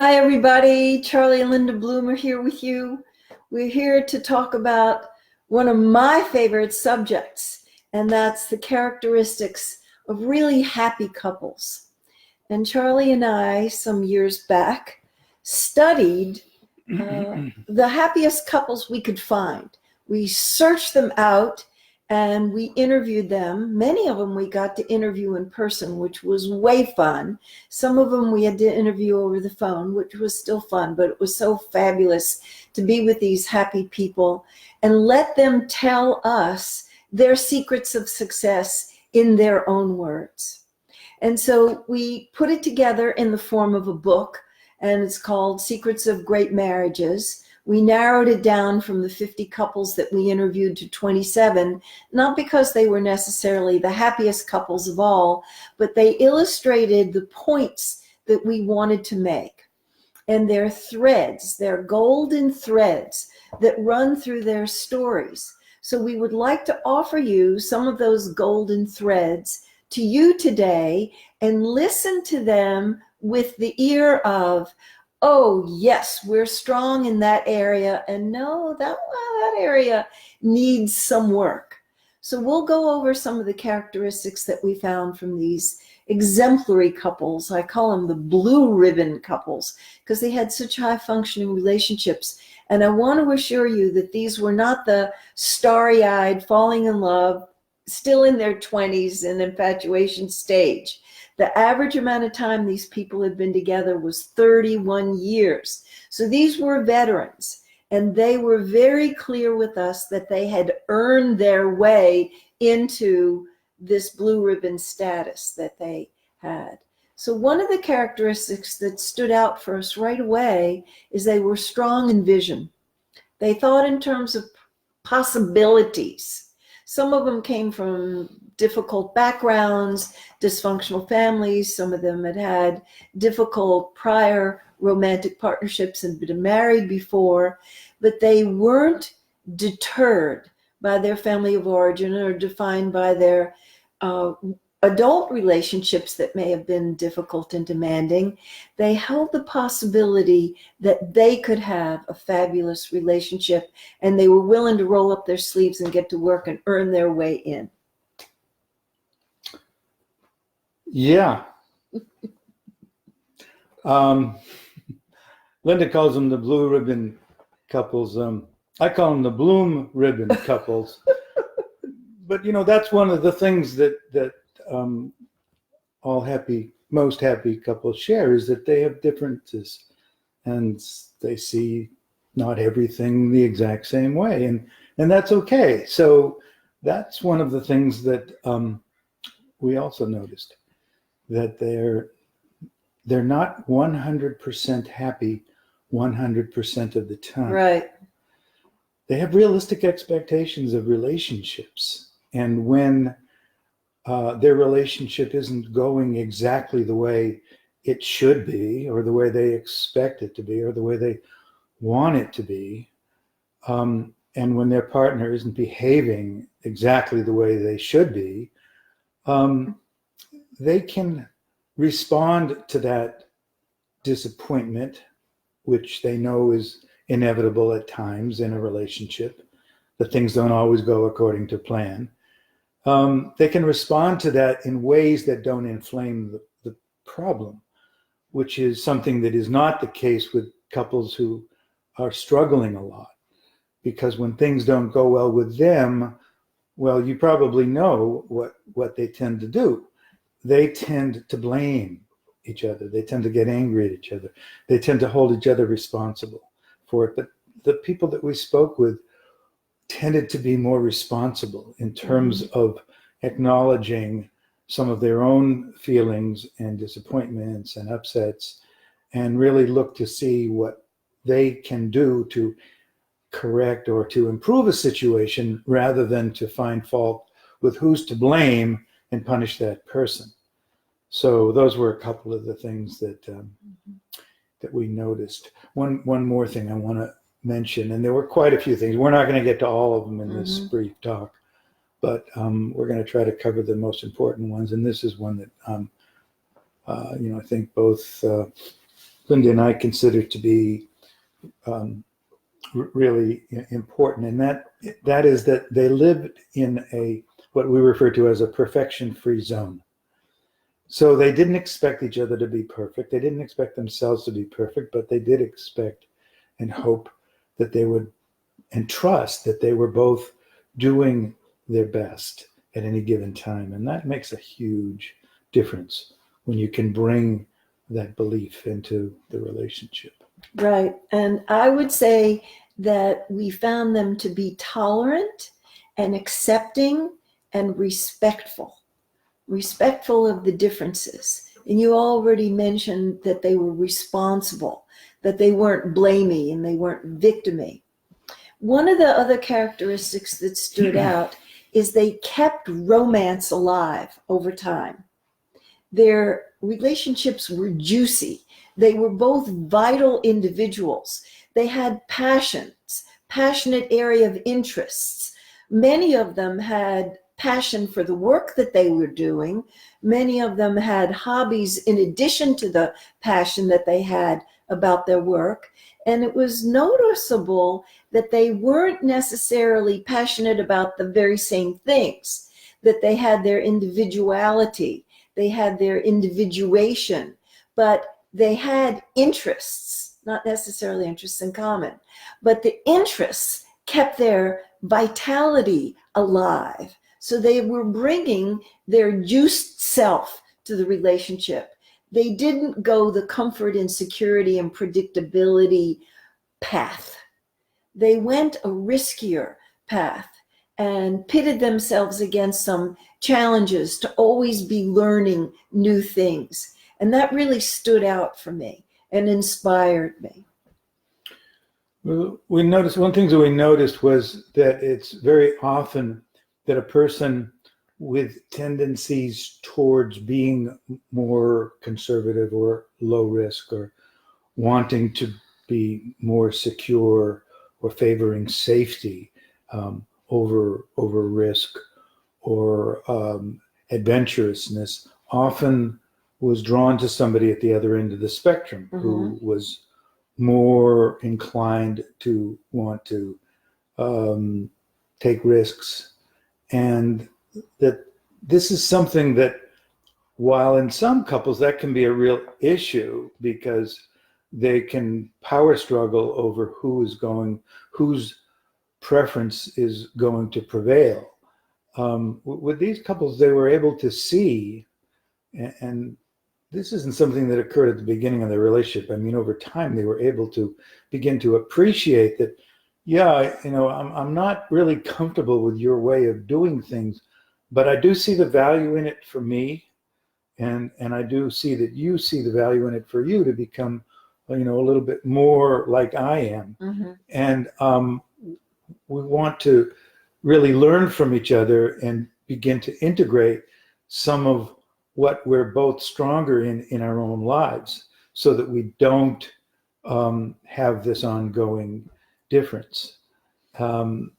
Hi, everybody. Charlie and Linda Bloom are here with you. We're here to talk about one of my favorite subjects, and that's the characteristics of really happy couples. And Charlie and I, some years back, studied the happiest couples we could find. We searched them out and we interviewed them. Many of them we got to interview in person, which was way fun. Some of them we had to interview over the phone, which was still fun, but it was so fabulous to be with these happy people and let them tell us their secrets of success in their own words. And so we put it together in the form of a book, and it's called Secrets of Great Marriages. We narrowed it down from the 50 couples that we interviewed to 27, not because they were necessarily the happiest couples of all, but they illustrated the points that we wanted to make. And their threads, their golden threads that run through their stories. So we would like to offer you some of those golden threads to you today and listen to them with the ear of, oh, yes, we're strong in that area, and no, that area needs some work. So we'll go over some of the characteristics that we found from these exemplary couples. I call them the blue ribbon couples because they had such high functioning relationships. And I want to assure you that these were not the starry-eyed, falling in love, still in their 20s and infatuation stage. The average amount of time these people had been together was 31 years. So these were veterans, and they were very clear with us that they had earned their way into this blue ribbon status that they had. So one of the characteristics that stood out for us right away is they were strong in vision. They thought in terms of possibilities. Some of them came from difficult backgrounds, dysfunctional families. Some of them had had difficult prior romantic partnerships and been married before, but they weren't deterred by their family of origin or defined by their adult relationships that may have been difficult and demanding. They held the possibility that they could have a fabulous relationship, and they were willing to roll up their sleeves and get to work and earn their way in. Yeah. Linda calls them the blue ribbon couples. I call them the bloom ribbon couples. But, you know, that's one of the things that most happy couples share is that they have differences and they see not everything the exact same way. And that's okay. So that's one of the things that we also noticed, that they're not 100% happy 100% of the time. Right. They have realistic expectations of relationships. And when their relationship isn't going exactly the way it should be, or the way they expect it to be, or the way they want it to be, and when their partner isn't behaving exactly the way they should be, they can respond to that disappointment, which they know is inevitable at times in a relationship, that things don't always go according to plan. They can respond to that in ways that don't inflame the problem, which is something that is not the case with couples who are struggling a lot. Because when things don't go well with them, well, you probably know what they tend to do. They tend to blame each other. They tend to get angry at each other. They tend to hold each other responsible for it. But the people that we spoke with tended to be more responsible in terms of acknowledging some of their own feelings and disappointments and upsets, and really look to see what they can do to correct or to improve a situation rather than to find fault with who's to blame and punish that person. So those were a couple of the things that we noticed. One more thing I want to mention, and there were quite a few things. We're not going to get to all of them in this brief talk, but we're going to try to cover the most important ones. And this is one that I think both Linda and I consider to be really important, and that is that they lived in what we refer to as a perfection-free zone. So they didn't expect each other to be perfect. They didn't expect themselves to be perfect, but they did expect and hope that they would, and trust that they were both doing their best at any given time. And that makes a huge difference when you can bring that belief into the relationship. Right. And I would say that we found them to be tolerant and accepting and respectful of the differences. And you already mentioned that they were responsible, that they weren't blamey and they weren't victimy. One of the other characteristics that stood out is they kept romance alive over time. Their relationships were juicy. They were both vital individuals. They had passions, passionate area of interests. Many of them had passion for the work that they were doing. Many of them had hobbies in addition to the passion that they had about their work. And it was noticeable that they weren't necessarily passionate about the very same things, that they had their individuality, they had their individuation, but they had interests, not necessarily interests in common, but the interests kept their vitality alive. So they were bringing their juiced self to the relationship. They didn't go the comfort and security and predictability path. They went a riskier path and pitted themselves against some challenges to always be learning new things. And that really stood out for me and inspired me. Well, we noticed one thing that we noticed was that it's very often that a person with tendencies towards being more conservative or low risk or wanting to be more secure or favoring safety over risk or adventurousness often was drawn to somebody at the other end of the spectrum who was more inclined to want to take risks. And that this is something that, while in some couples that can be a real issue because they can power struggle over whose preference is going to prevail. With these couples, they were able to see, and this isn't something that occurred at the beginning of their relationship. I mean, over time, they were able to begin to appreciate that, yeah, I'm not really comfortable with your way of doing things, but I do see the value in it for me. And I do see that you see the value in it for you to become, a little bit more like I am. And we want to really learn from each other and begin to integrate some of what we're both stronger in our own lives so that we don't have this ongoing difference. And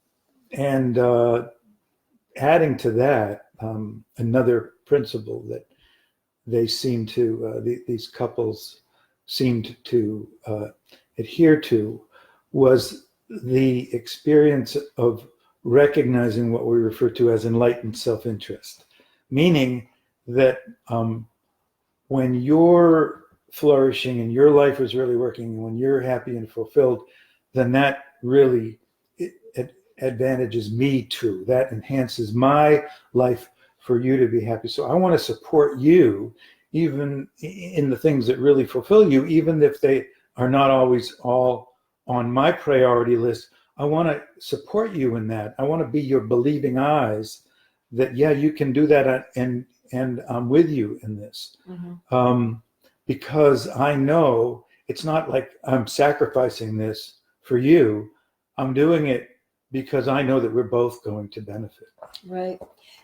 adding to that, another principle that they seem to, these couples seemed to adhere to was the experience of recognizing what we refer to as enlightened self-interest, meaning that when you're flourishing and your life is really working, and when you're happy and fulfilled, then that really advantages me too. That enhances my life for you to be happy. So I want to support you even in the things that really fulfill you, even if they are not always all on my priority list. I want to support you in that. I want to be your believing eyes that, yeah, you can do that, and I'm with you in this. Because I know it's not like I'm sacrificing this for you. I'm doing it because I know that we're both going to benefit. Right.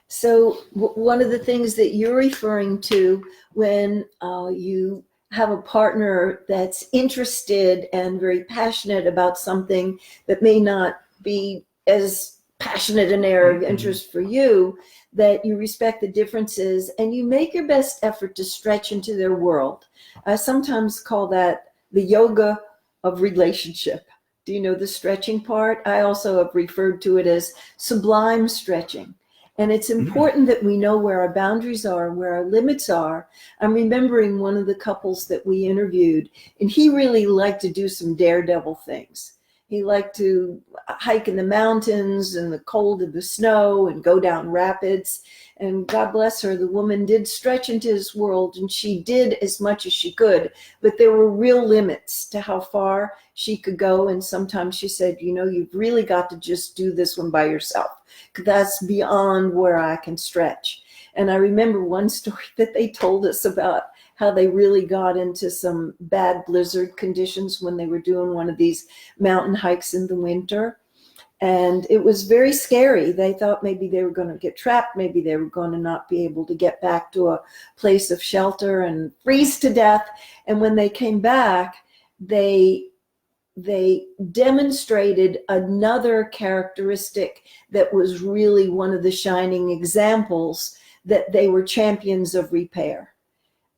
So one of the things that you're referring to when you have a partner that's interested and very passionate about something that may not be as passionate an area of interest for you, that you respect the differences and you make your best effort to stretch into their world. I sometimes call that the yoga of relationship. Do you know the stretching part? I also have referred to it as sublime stretching. And it's important that we know where our boundaries are, where our limits are. I'm remembering one of the couples that we interviewed, and he really liked to do some daredevil things. He liked to hike in the mountains and the cold of the snow and go down rapids. And God bless her, the woman did stretch into his world, and she did as much as she could, but there were real limits to how far she could go. And sometimes she said, you know, you've really got to just do this one by yourself, because that's beyond where I can stretch. And I remember one story that they told us about how they really got into some bad blizzard conditions when they were doing one of these mountain hikes in the winter. And it was very scary. They thought maybe they were going to get trapped. Maybe they were going to not be able to get back to a place of shelter and freeze to death. And when they came back, they demonstrated another characteristic that was really one of the shining examples that they were champions of repair.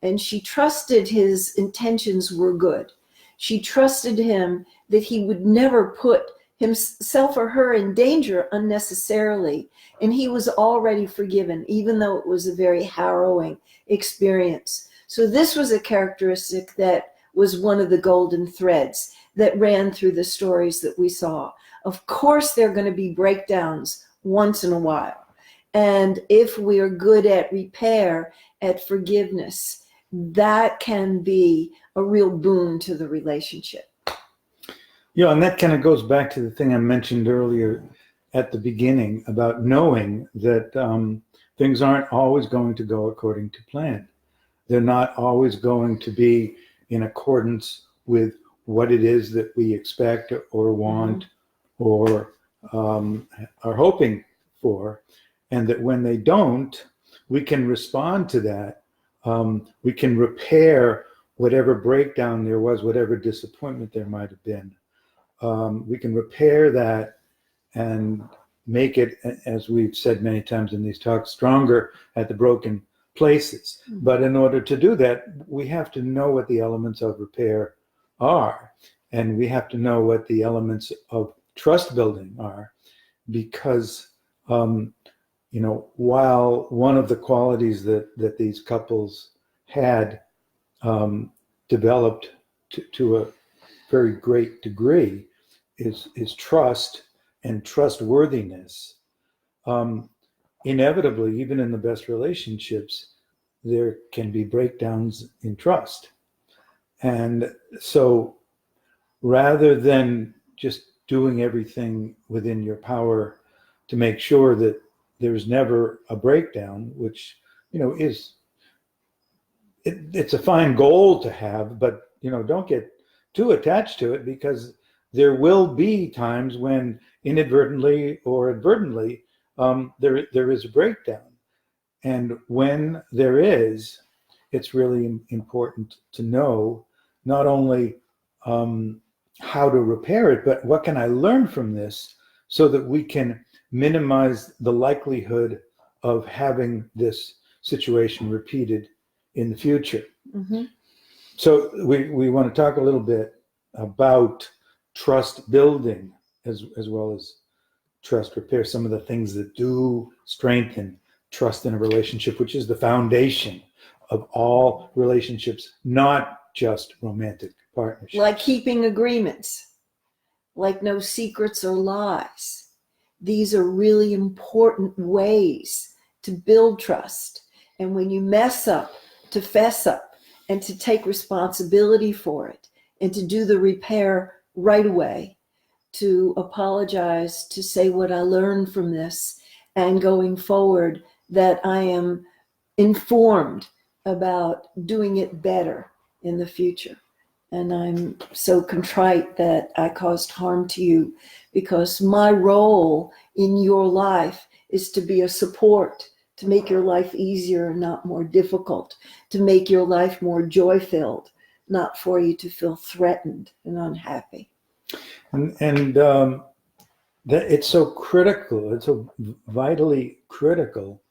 And she trusted his intentions were good. She trusted him that he would never put himself or her in danger unnecessarily. And he was already forgiven, even though it was a very harrowing experience. So this was a characteristic that was one of the golden threads that ran through the stories that we saw. Of course, there are going to be breakdowns once in a while. And if we are good at repair, at forgiveness, that can be a real boon to the relationship. Yeah, and that kind of goes back to the thing I mentioned earlier at the beginning about knowing that things aren't always going to go according to plan. They're not always going to be in accordance with what it is that we expect or want or are hoping for. And that when they don't, we can respond to that. We can repair whatever breakdown there was, whatever disappointment there might have been. We can repair that and make it, as we've said many times in these talks, stronger at the broken places. But in order to do that, we have to know what the elements of repair are. And we have to know what the elements of trust building are, because, you know, while one of the qualities that these couples had developed to a very great degree is trust and trustworthiness. Inevitably, even in the best relationships, there can be breakdowns in trust. And so rather than just doing everything within your power to make sure that there's never a breakdown, which, you know, it's a fine goal to have, but, you know, don't get too attached to it, because there will be times when inadvertently or advertently there is a breakdown. And when there is, it's really important to know not only how to repair it, but what can I learn from this so that we can minimize the likelihood of having this situation repeated in the future. So we want to talk a little bit about trust building as well as trust repair, some of the things that do strengthen trust in a relationship, which is the foundation of all relationships, not just romantic partnerships. Like keeping agreements, like no secrets or lies. These are really important ways to build trust. And when you mess up, to fess up and to take responsibility for it and to do the repair right away, to apologize, to say what I learned from this, and going forward that I am informed about doing it better in the future. And I'm so contrite that I caused harm to you, because my role in your life is to be a support, to make your life easier and not more difficult, to make your life more joy-filled, not for you to feel threatened and unhappy. And that it's so critical, it's so vitally critical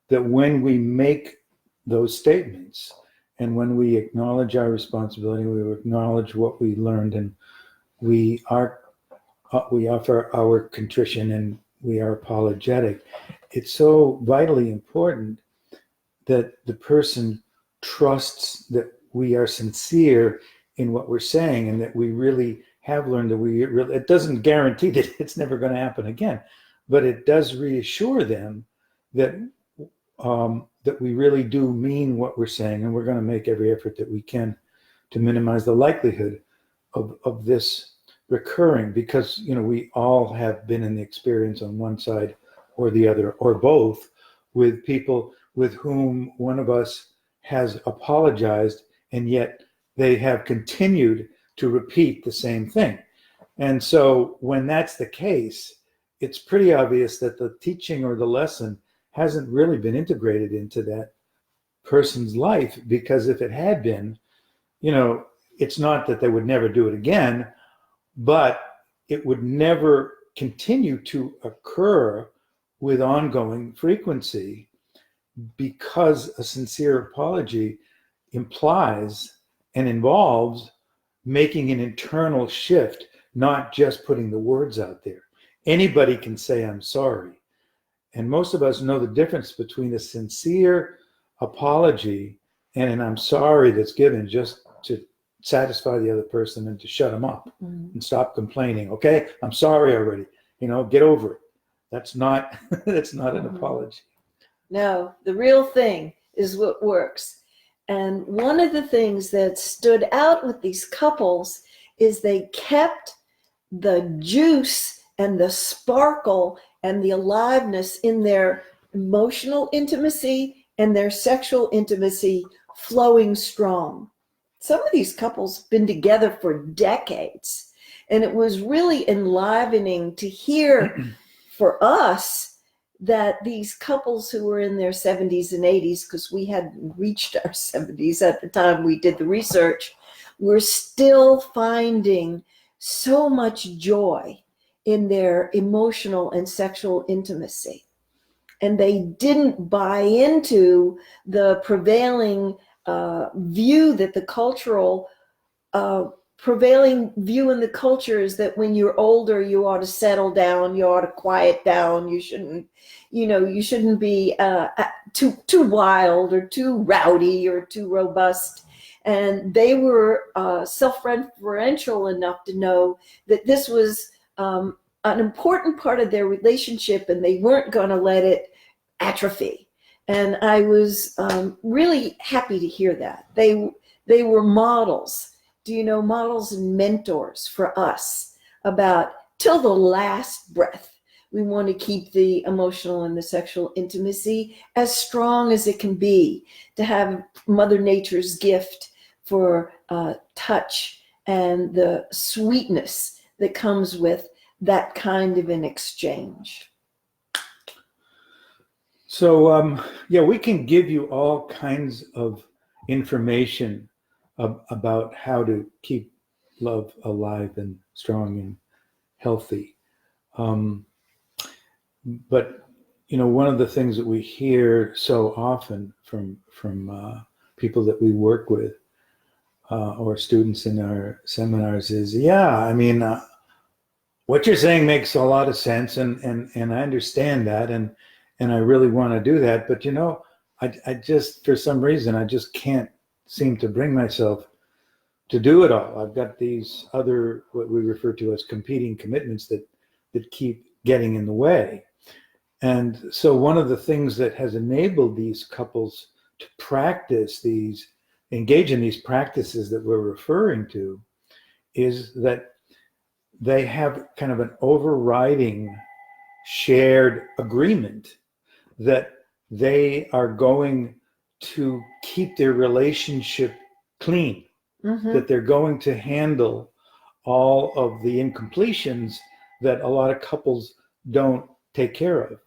that when we make those statements And when we acknowledge our responsibility, we acknowledge what we learned, and we offer our contrition, and we are apologetic. It's so vitally important that the person trusts that we are sincere in what we're saying, and that we really have learned that it doesn't guarantee that it's never going to happen again, but it does reassure them that that we really do mean what we're saying, and we're going to make every effort that we can to minimize the likelihood of this recurring, because we all have been in the experience on one side or the other or both with people with whom one of us has apologized, and yet they have continued to repeat the same thing. And so when that's the case, it's pretty obvious that the teaching or the lesson hasn't really been integrated into that person's life, because if it had been, it's not that they would never do it again, but it would never continue to occur with ongoing frequency, because a sincere apology implies and involves making an internal shift, not just putting the words out there. Anybody can say, I'm sorry. And most of us know the difference between a sincere apology and an I'm sorry that's given just to satisfy the other person and to shut them up and stop complaining. Okay, I'm sorry already. Get over it. That's not an apology. No, the real thing is what works. And one of the things that stood out with these couples is they kept the juice and the sparkle and the aliveness in their emotional intimacy and their sexual intimacy flowing strong. Some of these couples have been together for decades, and it was really enlivening to hear for us that these couples who were in their 70s and 80s, because we hadn't reached our 70s at the time we did the research, were still finding so much joy in their emotional and sexual intimacy. And they didn't buy into the prevailing view that the cultural prevailing view in the culture is that when you're older, you ought to settle down, you ought to quiet down, you shouldn't be too wild or too rowdy or too robust. And they were self-referential enough to know that this was an important part of their relationship, and they weren't going to let it atrophy. And I was really happy to hear that. They were models. Models and mentors for us about till the last breath. We want to keep the emotional and the sexual intimacy as strong as it can be, to have Mother Nature's gift for touch and the sweetness that comes with that kind of an exchange. So, we can give you all kinds of information about how to keep love alive and strong and healthy. But one of the things that we hear so often from people that we work with or students in our seminars is, what you're saying makes a lot of sense, and I understand that, and I really want to do that, but I just, for some reason, I just can't seem to bring myself to do it all. I've got these other, what we refer to as competing commitments that keep getting in the way. And so one of the things that has enabled these couples to engage in these practices that we're referring to, is that they have kind of an overriding shared agreement that they are going to keep their relationship clean, that they're going to handle all of the incompletions that a lot of couples don't take care of.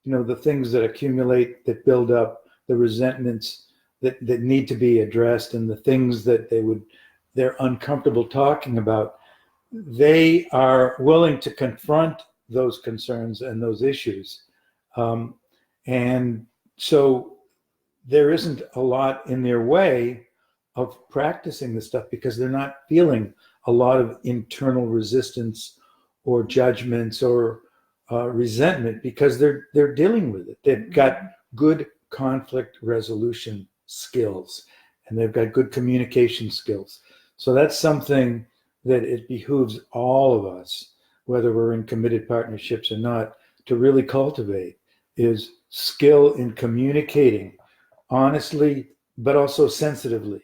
The things that accumulate, that build up, the resentments that need to be addressed, and the things that they're uncomfortable talking about. They are willing to confront those concerns and those issues. And so there isn't a lot in their way of practicing this stuff because they're not feeling a lot of internal resistance or judgments or resentment because they're dealing with it. They've got good conflict resolution skills and they've got good communication skills. So that's something that it behooves all of us, whether we're in committed partnerships or not, to really cultivate is skill in communicating honestly, but also sensitively,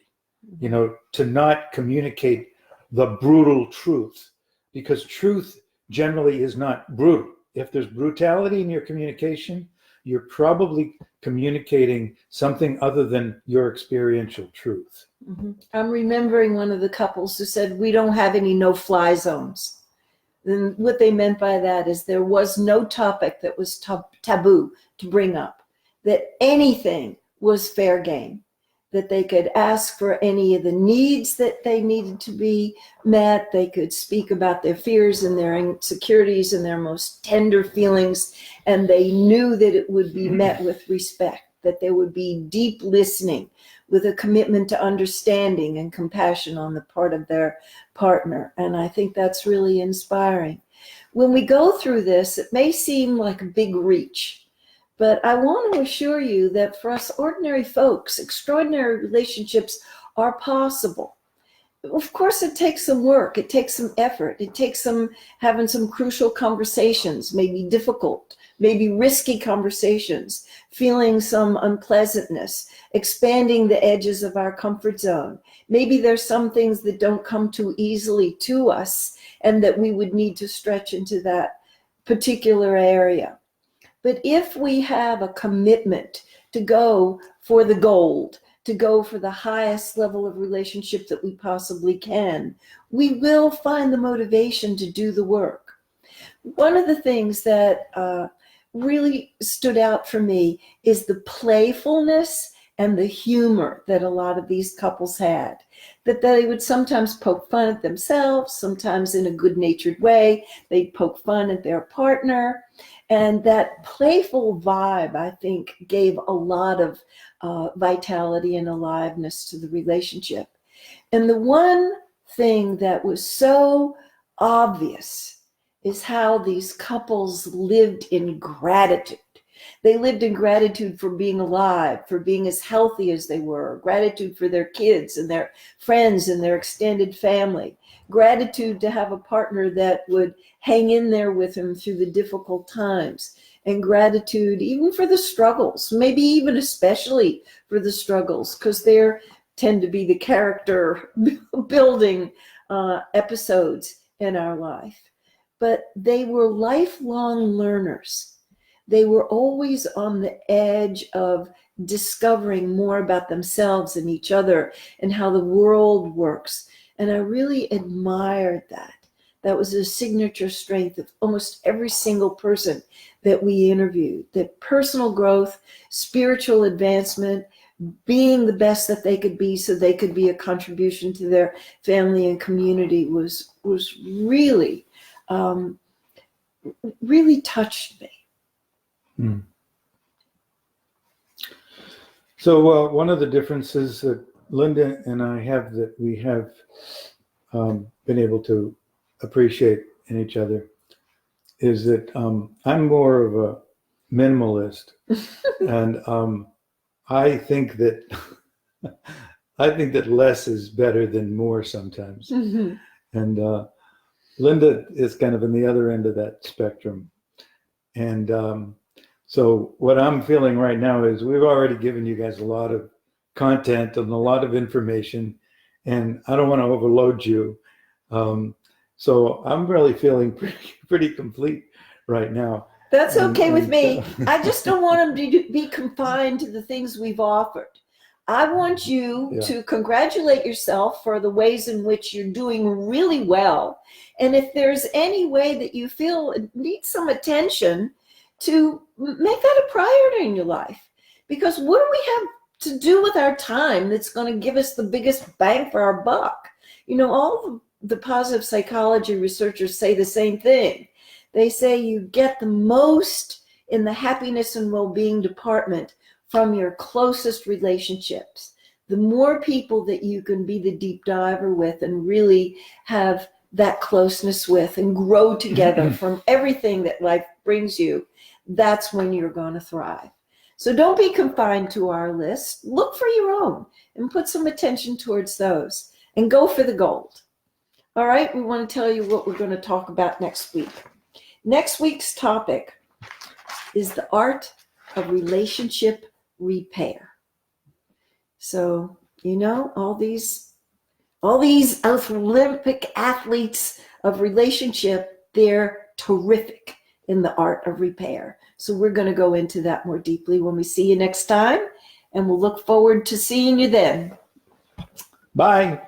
to not communicate the brutal truth, because truth generally is not brutal. If there's brutality in your communication, you're probably communicating something other than your experiential truth. Mm-hmm. I'm remembering one of the couples who said, we don't have any no-fly zones. And what they meant by that is there was no topic that was taboo to bring up, that anything was fair game, that they could ask for any of the needs that they needed to be met. They could speak about their fears and their insecurities and their most tender feelings, and they knew that it would be met with respect, that there would be deep listening with a commitment to understanding and compassion on the part of their partner. And I think that's really inspiring. When we go through this, it may seem like a big reach, but I want to assure you that for us ordinary folks, extraordinary relationships are possible. Of course, it takes some work. It takes some effort. It takes some having some crucial conversations, maybe difficult, maybe risky conversations, feeling some unpleasantness, expanding the edges of our comfort zone. Maybe there's some things that don't come too easily to us and that we would need to stretch into that particular area. But if we have a commitment to go for the gold, to go for the highest level of relationship that we possibly can, we will find the motivation to do the work. One of the things that really stood out for me is the playfulness and the humor that a lot of these couples had, that they would sometimes poke fun at themselves, sometimes in a good-natured way. They'd poke fun at their partner. And that playful vibe, I think, gave a lot of vitality and aliveness to the relationship. And the one thing that was so obvious is how these couples lived in gratitude. They lived in gratitude for being alive, for being as healthy as they were, gratitude for their kids and their friends and their extended family, gratitude to have a partner that would hang in there with them through the difficult times, and gratitude even for the struggles, maybe even especially for the struggles, because they tend to be the character building episodes in our life. But they were lifelong learners. They were always on the edge of discovering more about themselves and each other and how the world works. And I really admired that. That was a signature strength of almost every single person that we interviewed, that personal growth, spiritual advancement, being the best that they could be so they could be a contribution to their family and community was really, really touched me. Hmm. So one of the differences that Linda and I have that we have been able to appreciate in each other is that I'm more of a minimalist, and I think that less is better than more sometimes. Mm-hmm. And Linda is kind of in the other end of that spectrum, and so what I'm feeling right now is we've already given you guys a lot of content and a lot of information, and I don't want to overload you. So I'm really feeling pretty complete right now. That's okay with me. I just don't want them to be confined to the things we've offered. I want you to congratulate yourself for the ways in which you're doing really well. And if there's any way that you feel it needs some attention, to make that a priority in your life. Because what do we have to do with our time that's going to give us the biggest bang for our buck? All the positive psychology researchers say the same thing. They say you get the most in the happiness and well-being department from your closest relationships. the more people that you can be the deep diver with and really have that closeness with and grow together from everything that life brings you, that's when you're going to thrive. So don't be confined to our list. Look for your own and put some attention towards those and go for the gold. All right, we want to tell you what we're going to talk about next week. Next week's topic is the art of relationship repair. So, you know, all these Olympic athletes of relationship, they're terrific in the art of repair. So we're going to go into that more deeply when we see you next time, and we'll look forward to seeing you then. Bye.